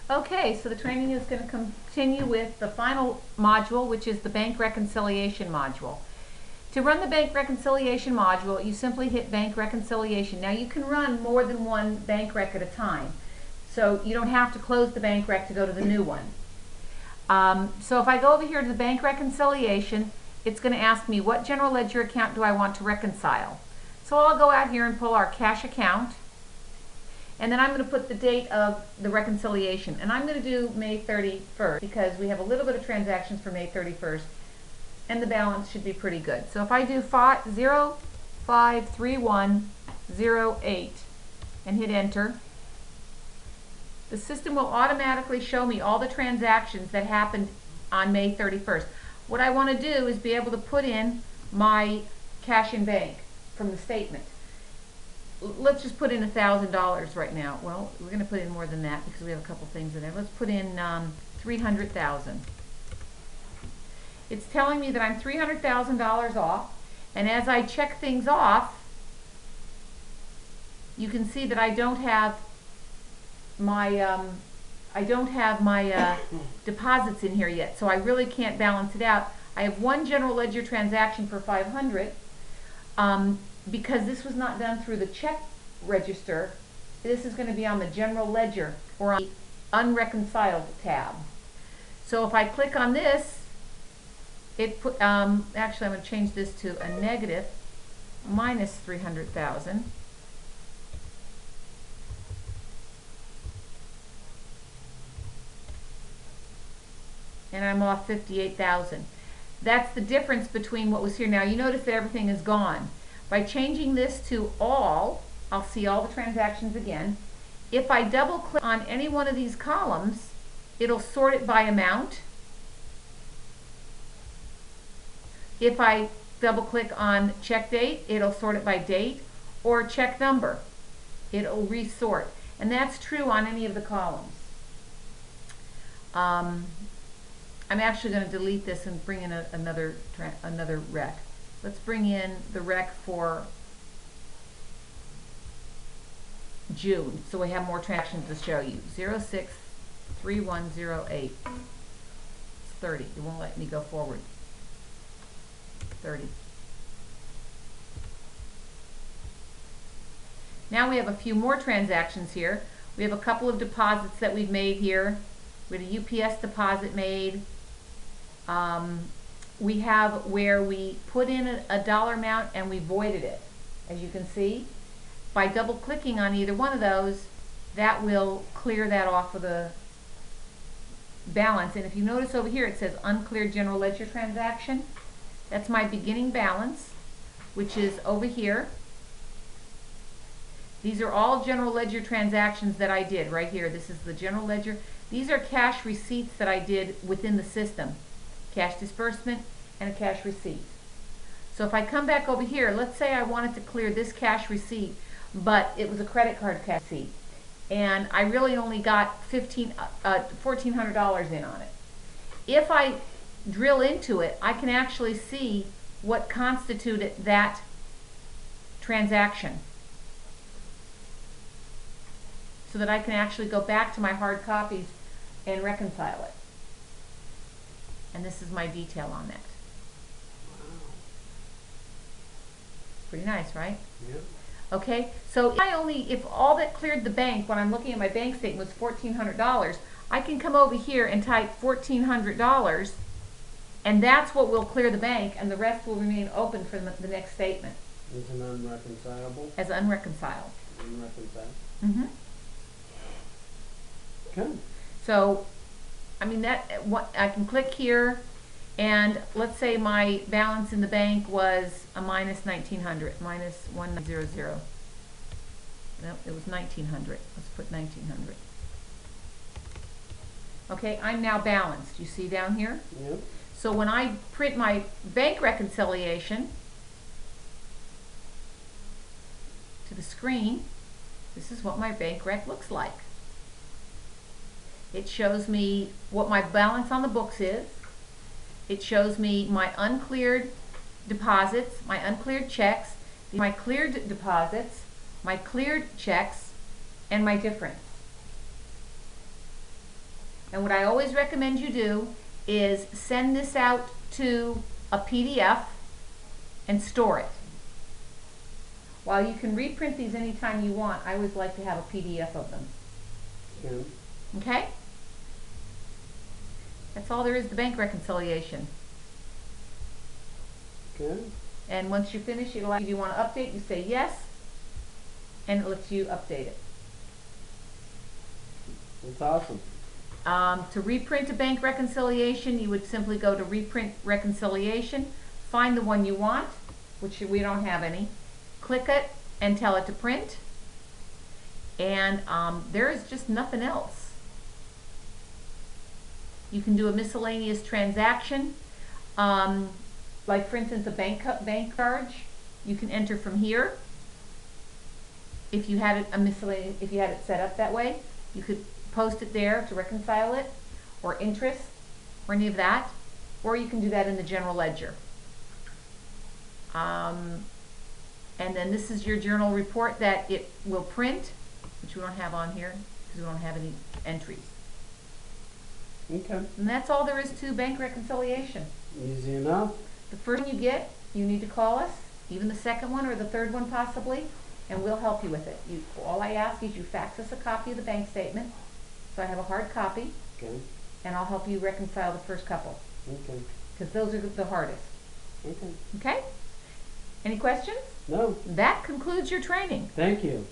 Okay, so the training is going to continue with the final module, which is the bank reconciliation module. To run the bank reconciliation module, you simply hit bank reconciliation. Now you can run more than one bank rec at a time, so you don't have to close the bank rec to go to the new one. So if I go over here to the bank reconciliation, it's going to ask me what general ledger account do I want to reconcile. So I'll go out here and pull our cash account. And then I'm going to put the date of the reconciliation. And I'm going to do May 31st because we have a little bit of transactions for May 31st. And the balance should be pretty good. So if I do 053108 and hit enter, the system will automatically show me all the transactions that happened on May 31st. What I want to do is be able to put in my cash in bank from the statement. Let's just put in $1,000 right now. Well, we're going to put in more than that because we have a couple things in there. Let's put in 300,000. It's telling me that I'm $300,000 off, and as I check things off, you can see that I don't have my deposits in here yet, so I really can't balance it out. I have one general ledger transaction for 500. Because this was not done through the check register, this is going to be on the general ledger or on the unreconciled tab. So if I click on this, it put actually I'm going to change this to a negative minus 300,000. And I'm off 58,000. That's the difference between what was here. Now you notice that everything is gone. By changing this to all, I'll see all the transactions again. If I double click on any one of these columns, it'll sort it by amount. If I double click on check date, it'll sort it by date, or check number. It'll resort. And that's true on any of the columns. I'm actually going to delete this and bring in another rec. Let's bring in the rec for June, so we have more transactions to show you. 063108. It's 30. It won't let me go forward. 30. Now we have a few more transactions here. We have a couple of deposits that we've made here. We had a UPS deposit made. We have where we put in a dollar amount and we voided it. As you can see, by double clicking on either one of those, that will clear that off of the balance. And if you notice over here, it says uncleared general ledger transaction. That's my beginning balance, which is over here. These are all general ledger transactions that I did right here. This is the general ledger. These are cash receipts that I did within the system. Cash disbursement and a cash receipt. So if I come back over here, let's say I wanted to clear this cash receipt, but it was a credit card cash receipt, and I really only got $1,400 in on it. If I drill into it, I can actually see what constituted that transaction, so that I can actually go back to my hard copies and reconcile it. And this is my detail on that. Wow. Pretty nice, right? Yep. Okay, so if all that cleared the bank when I'm looking at my bank statement was $1,400, I can come over here and type $1,400, and that's what will clear the bank, and the rest will remain open for the next statement. Is an unreconcilable? As unreconciled. Unreconciled. Mm-hmm. Okay. So, I mean, I can click here, and let's say my balance in the bank was a minus 1,900, minus 1900. No, it was 1,900. Let's put 1,900. Okay, I'm now balanced. You see down here? Yep. So when I print my bank reconciliation to the screen, this is what my bank rec looks like. It shows me what my balance on the books is. It shows me my uncleared deposits, my uncleared checks, my cleared deposits, my cleared checks, and my difference. And what I always recommend you do is send this out to a PDF and store it. While you can reprint these anytime you want, I always like to have a PDF of them. Okay. Okay? That's all there is to bank reconciliation. Okay. And once you're finished, it'll ask you, do you want to update? You say yes, and it lets you update it. That's awesome. To reprint a bank reconciliation, you would simply go to reprint reconciliation, find the one you want, which we don't have any, click it and tell it to print, and there is just nothing else. You can do a miscellaneous transaction, like for instance a bank charge. You can enter from here. If you had it if you had it set up that way, you could post it there to reconcile it, or interest, or any of that, or you can do that in the general ledger. And then this is your journal report that it will print, which we don't have on here because we don't have any entries. Okay. And that's all there is to bank reconciliation. Easy enough. The first one you get, you need to call us, even the second one or the third one possibly, and we'll help you with it. All I ask is you fax us a copy of the bank statement, so I have a hard copy, Okay. and I'll help you reconcile the first couple, Okay. because those are the hardest. Okay. Okay? Any questions? No. That concludes your training. Thank you.